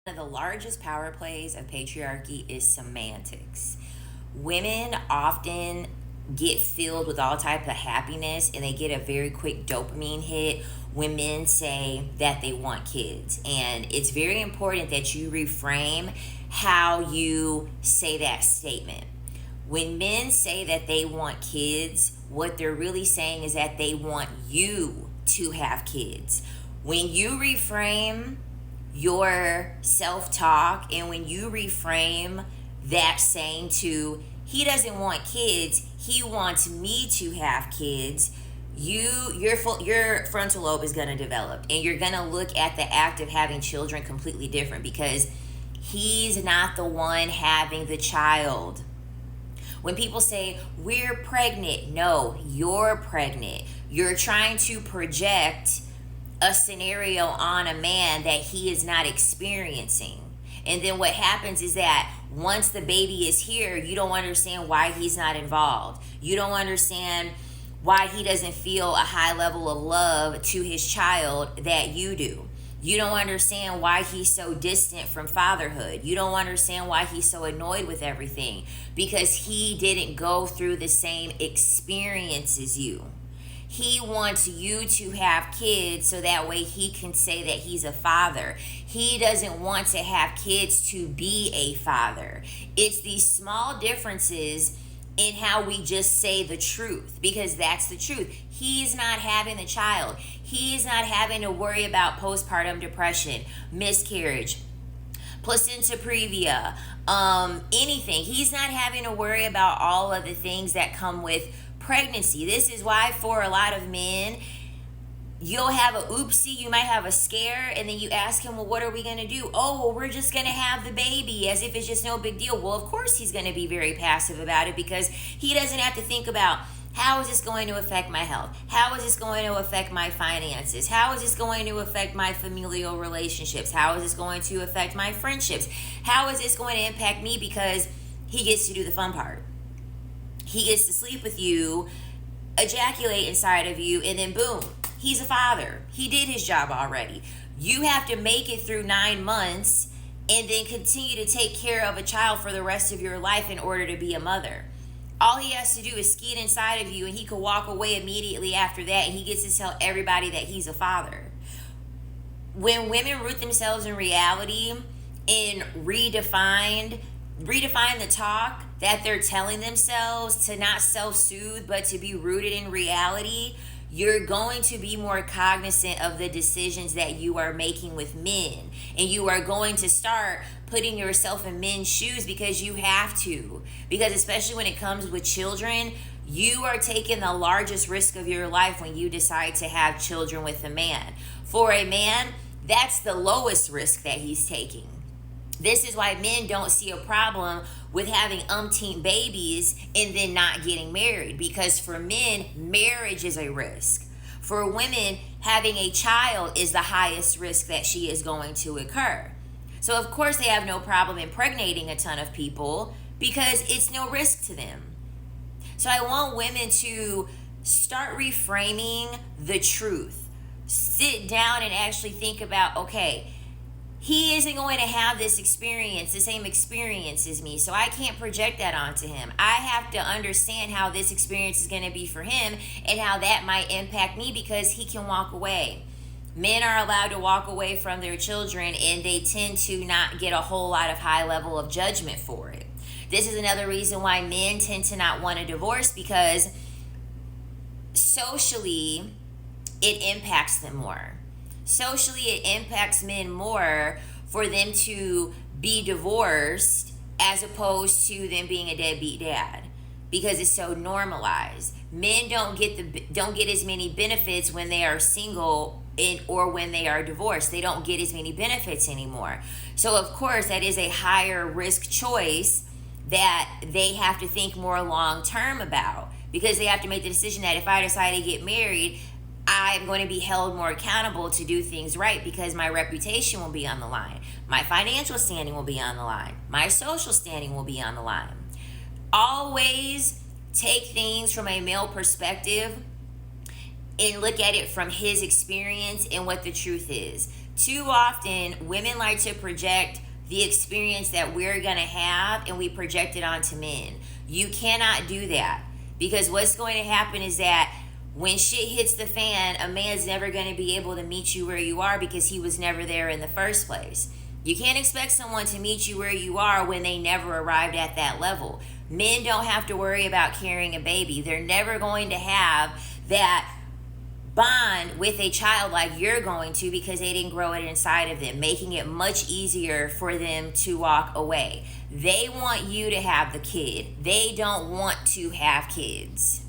One of the largest power plays of patriarchy is semantics. Women often get filled with all type of happiness and they get a very quick dopamine hit when men say that they want kids. And it's very important that you reframe how you say that statement. When men say that they want kids, what they're really saying is that they want you to have kids. When you reframe your self talk and when you reframe that saying to, he doesn't want kids, he wants me to have kids, your frontal lobe is going to develop and you're going to look at the act of having children completely different because he's not the one having the child. When people say, we're pregnant, no, you're pregnant. You're trying to project a scenario on a man that he is not experiencing. And then what happens is that once the baby is here, you don't understand why he's not involved. You don't understand why he doesn't feel a high level of love to his child that you do. You don't understand why he's so distant from fatherhood. You don't understand why he's so annoyed with everything because he didn't go through the same experience as you. He wants you to have kids so that way he can say that he's a father. He doesn't want to have kids to be a father. It's these small differences in how we just say the truth because that's the truth. He's not having the child. He's not having to worry about postpartum depression, miscarriage, placenta previa, anything. He's not having to worry about all of the things that come with pregnancy. This is why for a lot of men, you'll have a oopsie, you might have a scare, and then you ask him, well, what are we going to do? Oh, well, we're just going to have the baby as if it's just no big deal. Well, of course he's going to be very passive about it because he doesn't have to think about how is this going to affect my health? How is this going to affect my finances? How is this going to affect my familial relationships? How is this going to affect my friendships? How is this going to impact me because he gets to do the fun part? He gets to sleep with you, ejaculate inside of you, and then boom, he's a father. He did his job already. You have to make it through 9 months and then continue to take care of a child for the rest of your life in order to be a mother. All he has to do is skid inside of you and he can walk away immediately after that and he gets to tell everybody that he's a father. When women root themselves in reality and redefine the talk that they're telling themselves to not self-soothe but to be rooted in reality, you're going to be more cognizant of the decisions that you are making with men. And you are going to start putting yourself in men's shoes because you have to. Because especially when it comes with children, you are taking the largest risk of your life when you decide to have children with a man. For a man, that's the lowest risk that he's taking. This is why men don't see a problem with having umpteen babies and then not getting married. Because for men, marriage is a risk. For women, having a child is the highest risk that she is going to occur. So of course they have no problem impregnating a ton of people because it's no risk to them. So I want women to start reframing the truth. Sit down and actually think about, okay, he isn't going to have this experience, the same experience as me, so I can't project that onto him. I have to understand how this experience is going to be for him and how that might impact me because he can walk away. Men are allowed to walk away from their children and they tend to not get a whole lot of high level of judgment for it. This is another reason why men tend to not want a divorce because socially it impacts them more. Socially, it impacts men more for them to be divorced as opposed to them being a deadbeat dad because it's so normalized. Men don't get as many benefits when they are single or when they are divorced. They don't get as many benefits anymore. So of course, that is a higher risk choice that they have to think more long term about because they have to make the decision that if I decide to get married, I'm going to be held more accountable to do things right because my reputation will be on the line. My financial standing will be on the line. My social standing will be on the line. Always take things from a male perspective and look at it from his experience and what the truth is. Too often, women like to project the experience that we're going to have and we project it onto men. You cannot do that, because what's going to happen is that when shit hits the fan, a man's never going to be able to meet you where you are because he was never there in the first place. You can't expect someone to meet you where you are when they never arrived at that level. Men don't have to worry about carrying a baby. They're never going to have that bond with a child like you're going to, because they didn't grow it inside of them, making it much easier for them to walk away. They want you to have the kid. They don't want to have kids.